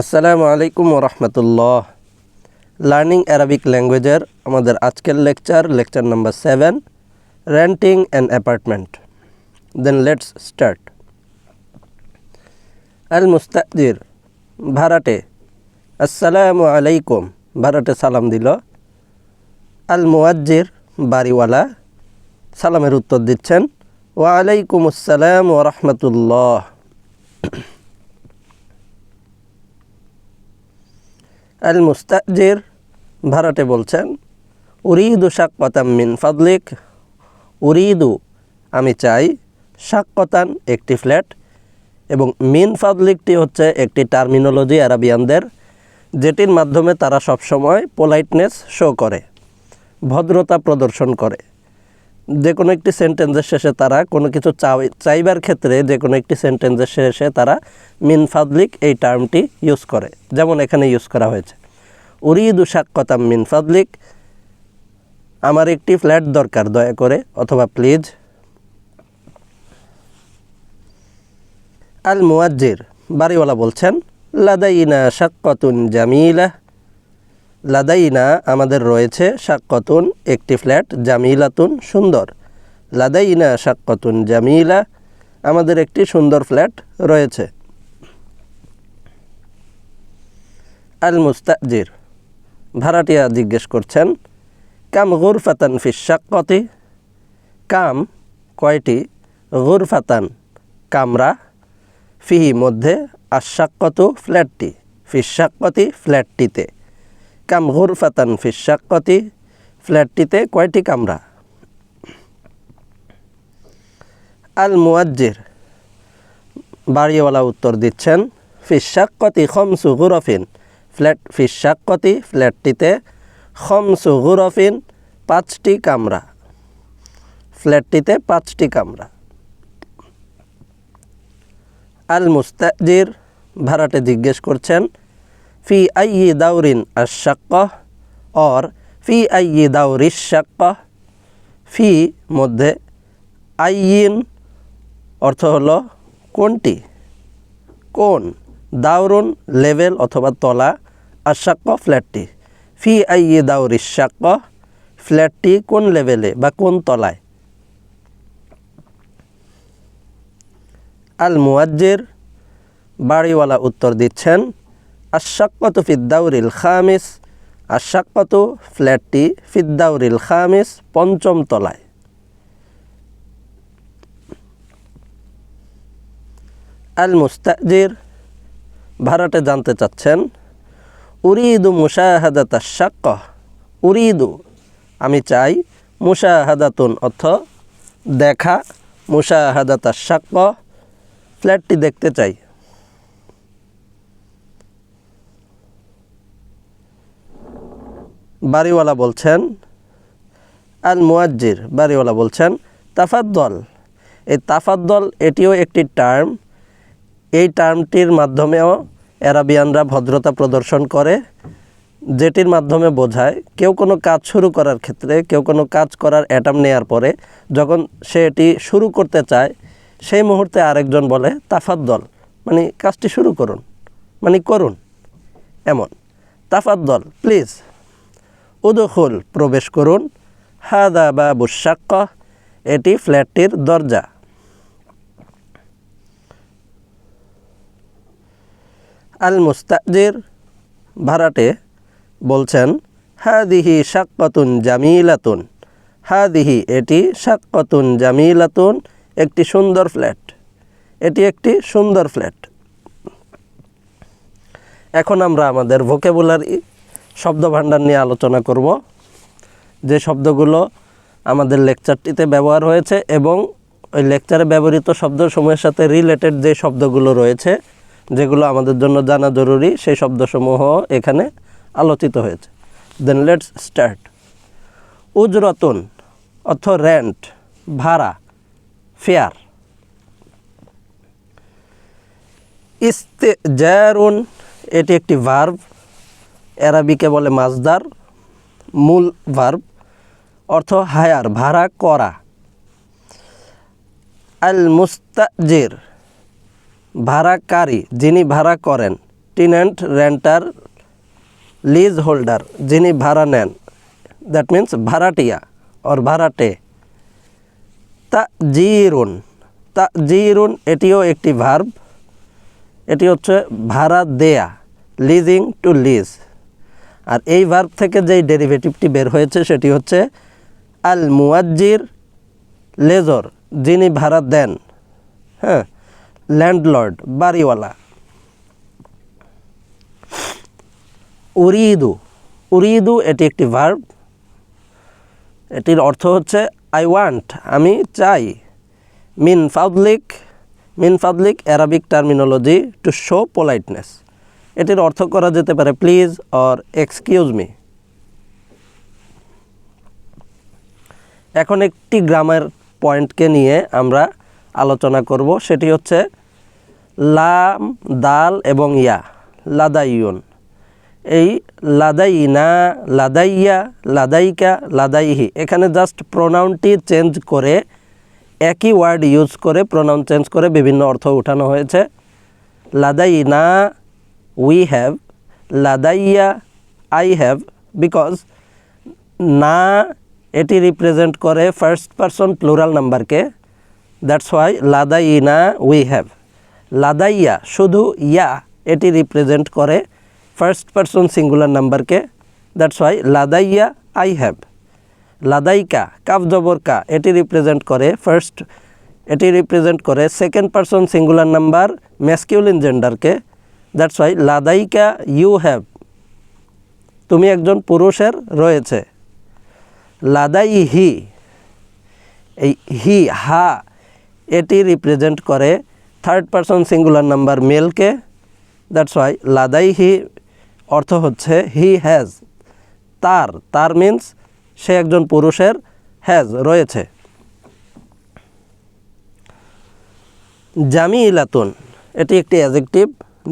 আসসালামু আলাইকুম ওয়া রাহমাতুল্লাহ। লার্নিং অ্যারাবিক ল্যাঙ্গুয়েজের আমাদের আজকের lecture number 7, renting an apartment. Then let's start. আল মুস্তাজির, ভাড়াটে। আসসালামু আলাইকুম, ভাড়াটে সালাম দিল। আল মুয়াজ্জির, বাড়িওয়ালা, সালামের উত্তর দিচ্ছেন ওয়া আলাইকুম আসসালাম ওয়া রাহমাতুল্লাহ। আল মুস্তাজির, ভাড়াটে বলছেন উরিদু শাক্কাতাম মিন ফাদলিক। উরিদু, আমি চাই, শাক্কাতান, একটি ফ্ল্যাট, এবং মিন ফাদলিকটি হচ্ছে একটি টার্মিনোলজি আরাবিয়ানদের, যেটির মাধ্যমে তারা সবসময় পোলাইটনেস শো করে, ভদ্রতা প্রদর্শন করে। যে কোনো একটি সেন্টেন্সের শেষে তারা কোনো কিছু চাইবার ক্ষেত্রে যে কোনো একটি সেন্টেন্সের শেষে তারা মিন ফাদলিক এই টার্মটি ইউজ করে, যেমন এখানে ইউজ করা হয়েছে উরিদু শাক্কাতাম মিন ফাদলিক, আমার একটি ফ্ল্যাট দরকার, দয়া করে, অথবা প্লিজ। আল মুয়াজ্জির, বাড়িওয়ালা বলছেন লাদাইনা শাক্কাতুন জামিলা। লাদাইনা, আমাদের রয়েছে, শাক্কাতুন, একটি ফ্ল্যাট, জামিলাতুন, সুন্দর। লাদাইনা শাক্কাতুন জামিলা, আমাদের একটি সুন্দর ফ্ল্যাট রয়েছে। আল মুস্তাজির, ভাড়াটিয়া জিজ্ঞেস করছেন কাম গুরফাতান ফিস শাক্কাতি। কাম, কয়টি, গুরফাতান, কামরা, ফিহি, মধ্যে, আশাক্কতু, ফ্ল্যাটটি, ফিস শাক্কাতি, ফ্ল্যাটটিতে। কাম গুরফাতান ফিস শাক্কাতি, ফ্ল্যাটটিতে কয়টি কামরা। আল মুয়াজ্জির, বাড়িওয়ালা উত্তর দিচ্ছেন ফিস শাক্কাতি খামসু গুরফিন। ফিস শাক্কাতি, ফ্ল্যাটটিতে, খামসু গুরফিন, 5টি কামরা, ফ্ল্যাটটিতে 5টি কামরা। আল মুস্তাজির, ভাড়াটে জিজ্ঞেস করছেন ফি আইয়ি দাউরিন আশ-শাক্কা, অর ফি আইয়ি দাউরিশ শাক্কা। ফি, মধ্যে, আইয়িন, অর্থ হলো কোনটি, কোন, দাউরুন, লেভেল অথবা তলা, আশ-শাক্কা, ফ্ল্যাটটি। ফি আইয়ি দাউরিশ শাক্কা, ফ্ল্যাটটি কোন লেভেলে বা কোন তলায়। আল মুয়াজ্জির, বাড়িওয়ালা উত্তর দিচ্ছেন আশ-শাক্কাতু ফিদ-দাউরিল খামিস। আশ-শাক্কাতু, ফ্ল্যাটটি, ফিদ-দাউরিল খামিস, 5ম তলায়। আল মুস্তাজির, ভাড়াটে জানতে চাচ্ছেন উরিদু মুশাহাদাত আশ-শাক্কা। উরিদু, আমি চাই, মুশাহাদাতুন, অর্থ দেখা, মুশাহাদাত আশ-শাক্কা, ফ্ল্যাটটি দেখতে চাই। বাড়িওয়ালা বলছেন আল মুয়াজ্জির, বাড়িওয়ালা বলছেন তাফাদ্দল। এই তাফাদ্দল, এটিও একটি টার্ম। এই টার্মটির মাধ্যমেও আরাবিয়ানরা ভদ্রতা প্রদর্শন করে, যেটির মাধ্যমে বোঝায় কেউ কোনো কাজ শুরু করার ক্ষেত্রে, কেউ কোনো কাজ করার অ্যাটাম্প নেওয়ার পরে যখন সে এটি শুরু করতে চায়, সেই মুহূর্তে আরেকজন বলে তাফাদ্দল, মানে কাজটি শুরু করুন, মানে করুন, এমন। তাফাদ্দল, প্লিজ। উদখুল, প্রবেশ করুন। হাদা বাবুশ শাক্কা, এটি ফ্ল্যাটটির দরজা। আল মুস্তাজির, ভাড়াটে বলছেন হাদিহি শাক্কাতুন জামিলাতুন। হাদিহি, এটি, শাক্কাতুন জামিলাতুন, একটি সুন্দর ফ্ল্যাট, এটি একটি সুন্দর ফ্ল্যাট। এখন আমরা আমাদের ভোকাবুলারি, শব্দভাণ্ডার নিয়ে আলোচনা করব, যে শব্দগুলো আমাদের লেকচারটিতে ব্যবহার হয়েছে এবং ওই লেকচারে ব্যবহৃত শব্দসমূহের সাথে রিলেটেড যে শব্দগুলো রয়েছে, যেগুলো আমাদের জন্য জানা জরুরি, সেই শব্দসমূহ এখানে আলোচিত হয়েছে। দেন লেটস স্টার্ট। উজরতুন, অর্থ রেন্ট, ভাড়া, ফেয়ার। ইস্তেজারুন, এটি একটি ভার্ব, আরবিকে বলে মাজদার, মূল ভার্ব, অর্থ হায়ার, ভাড়া করা। আল মুস্তাজির, ভাড়াকারী, যিনি ভাড়া করেন, টেনেন্ট, রেন্টার, লিজ হোল্ডার, যিনি ভাড়া নেন, দ্যাট মিন্স ভাড়াটিয়া অর ভাড়াটে। তাজিরুন, তাজিরুন এটিও একটি ভার্ব, এটি হচ্ছে ভাড়া দেয়া, লিজিং টু লিজ। আর এই ভার্ব থেকে যেই ডেরিভেটিভটি বের হয়েছে সেটি হচ্ছে আল মুয়াজ্জির, লেজর, যিনি ভাড়া দেন, হ্যাঁ, ল্যান্ডলর্ড, বাড়িওয়ালা। উরিদু, উরিদু এটি একটি ভার্ব, এটির অর্থ হচ্ছে আই ওয়ান্ট, আমি চাই। মিন ফাদলিক, মিন ফাদলিক Arabic terminology to show politeness, এটির অর্থ করা যেতে পারে প্লিজ অর এক্সকিউজ মি। এখন একটি গ্রামার পয়েন্টকে নিয়ে আমরা আলোচনা করব, সেটি হচ্ছে লাম, দাল এবং ইয়া, লাদাইয়ুন। এই লাদাইনা, লাদাইয়া, লাদাইকা, লাদাইহি, এখানে জাস্ট প্রোনাউনটি চেঞ্জ করে, একই ওয়ার্ড ইউজ করে প্রোনাউন চেঞ্জ করে বিভিন্ন অর্থ উঠানো হয়েছে। লাদাইনা উই হ্যাভ, লাদাইয়া আই হ্যাভ, বিকজ না এটি রিপ্রেজেন্ট করে ফার্স্ট পারসন প্লুরাল নাম্বারকে, দ্যাটস ওয়াই লাদাইনা উই হ্যাভ। লাদাইয়া শুধু ইয়া, এটি রিপ্রেজেন্ট করে ফার্স্ট পারসন সিঙ্গুলার নাম্বারকে, দ্যাটস ওয়াই লাদাইয়া আই হ্যাভ। লাদাইকা কাফ জবর কা, এটি রিপ্রেজেন্ট করে second person singular number masculine জেন্ডারকে, দ্যাটস ওয়াই লাদাইকা ইউ হ্যাভ, তুমি একজন পুরুষের রয়েছে। লাদাইহি, এই হি, হা, এটি রিপ্রেজেন্ট করে থার্ড পারসন সিঙ্গুলার নাম্বার মেলকে, দ্যাটস ওয়াই লাদাইহি অর্থ হচ্ছে হি হ্যাজ, তার মিন্স সে একজন পুরুষের, হ্যাজ রয়েছে। জামিলাতুন এটি একটি অ্যাডজেক্টিভ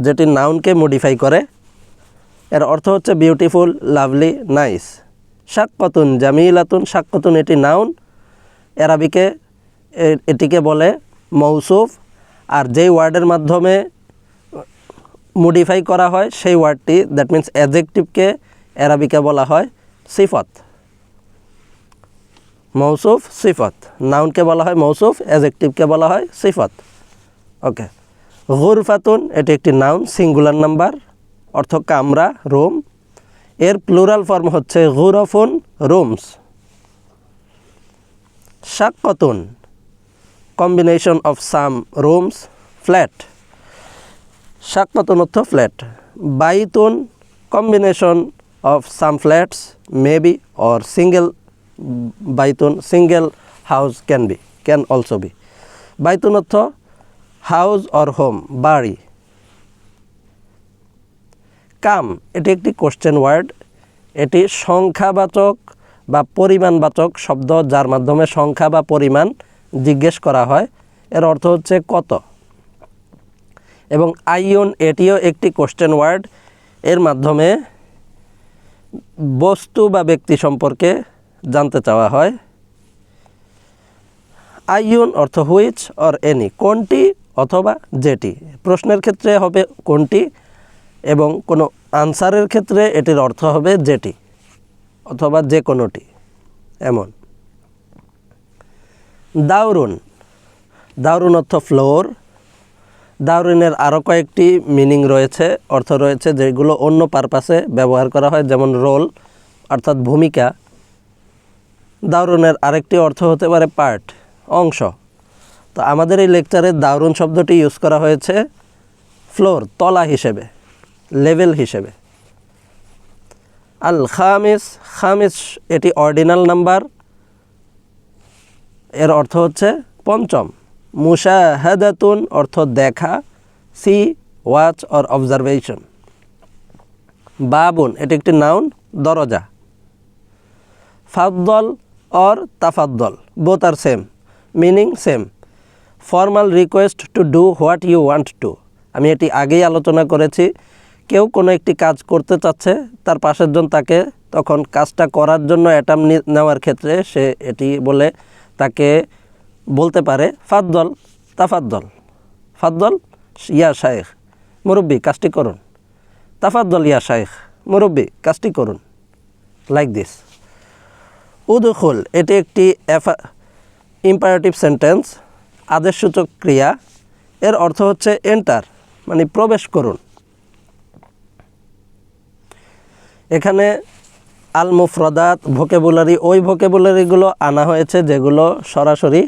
যেটি নাউনকে মডিফাই করে, এর অর্থ হচ্ছে বিউটিফুল, লাভলি, নাইস। শাক্কাতুন, জামিলাতুন, শাক্কাতুন এটি নাউন, অ্যারাবিকে এটিকে বলে মৌসুফ, আর যেই ওয়ার্ডের মাধ্যমে মডিফাই করা হয় সেই ওয়ার্ডটি, দ্যাট মিন্স অ্যাডজেক্টিভকে অ্যারাবিকে বলা হয় সিফত। মৌসুফ, সিফত, নাউনকে বলা হয় মৌসুফ, অ্যাডজেক্টিভকে বলা হয় সিফত। ওকে। গুরফাতুন এটি একটি নাউন, সিঙ্গুলার নাম্বার, অর্থ কামরা, রুম, এর প্লুরাল ফর্ম হচ্ছে গুরফুন, রুমস। শাক্কাতুন combination of some rooms, flat, শাক্কাতুন অর্থ ফ্ল্যাট। বাইতুন combination of some flats, maybe or single বাইতুন, single house can also be. বাইতুন অর্থ হাউস অর হোম, বাড়ি। কাম এটি একটি কোশ্চেন ওয়ার্ড, এটি সংখ্যাবাচক বা পরিমাণবাচক শব্দ, যার মাধ্যমে সংখ্যা বা পরিমাণ জিজ্ঞেস করা হয়, এর অর্থ হচ্ছে কত। এবং আইয়ুন এটিও একটি কোশ্চেন ওয়ার্ড, এর মাধ্যমে বস্তু বা ব্যক্তি সম্পর্কে জানতে চাওয়া হয়। আইয়ুন অর্থ হুইচ অর এনি, কোনটি অথবা যেটি। প্রশ্নের ক্ষেত্রে হবে কোনটি, এবং কোনো আনসারের ক্ষেত্রে এটির অর্থ হবে যেটি অথবা যে কোনোটি, এমন। দাউরুন, দাউরুন অর্থ ফ্লোর। দাউরুনের আরও কয়েকটি মিনিং রয়েছে, অর্থ রয়েছে, যেগুলো অন্য পারপাসে ব্যবহার করা হয়, যেমন রোল অর্থাৎ ভূমিকা। দাউরুনের আরেকটি অর্থ হতে পারে পার্ট, অংশ। তো আমাদের এই লেকচারে দাউরুন শব্দটি ইউজ করা হয়েছে ফ্লোর, তলা হিসেবে, লেভেল হিসেবে। আল খামিস, খামিস এটি অর্ডিনাল নাম্বার, এর অর্থ হচ্ছে পঞ্চম। মুশাহাদাতুন অর্থ দেখা, সি, ওয়াচ অর অবজারভেশন। বাবুন এটি একটি নাউন, দরজা। ফাদ্দল অর তাফাদ্দল, both are same, meaning same. Formal request to do what you want to, আমি এটি আগেই আলোচনা করেছি। কেউ কোনো একটি কাজ করতে চাচ্ছে, তার পাশের জন তাকে তখন কাজটা করার জন্য অ্যাটাম নেওয়ার ক্ষেত্রে সে এটি বলে তাকে বলতে পারে ফাদ্দল, তাফাদ্দল। ফাদ্দল ইয়া শায়েখ, মুরব্বী কাজটি করুন। তাফাদ্দল ইয়া শাইখ, মুরব্বী কাজটি করুন, লাইক দিস। উদখুল এটি একটি ইম্পারেটিভ সেন্টেন্স, আদেশসূচক ক্রিয়া। এর অর্থ হচ্ছে এন্টার, মানে প্রবেশ করুন। এখানে আল মুফরাদাত ভোকেবুলারি, ওই ভোকেবুলারিগুলো আনা হয়েছে যেগুলো সরাসরি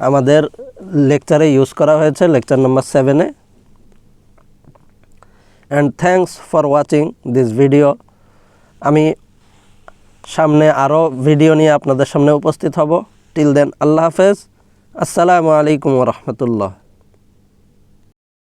আমাদের লেকচারে ইউজ করা হয়েছে, লেকচার নাম্বার 7-এ। And thanks for watching this video. আমি সামনে আরও ভিডিও নিয়ে আপনাদের সামনে উপস্থিত হব। টিল দেন, আল্লাহ হাফেজ, আসসালামু আলাইকুম ওয়া রাহমাতুল্লাহ।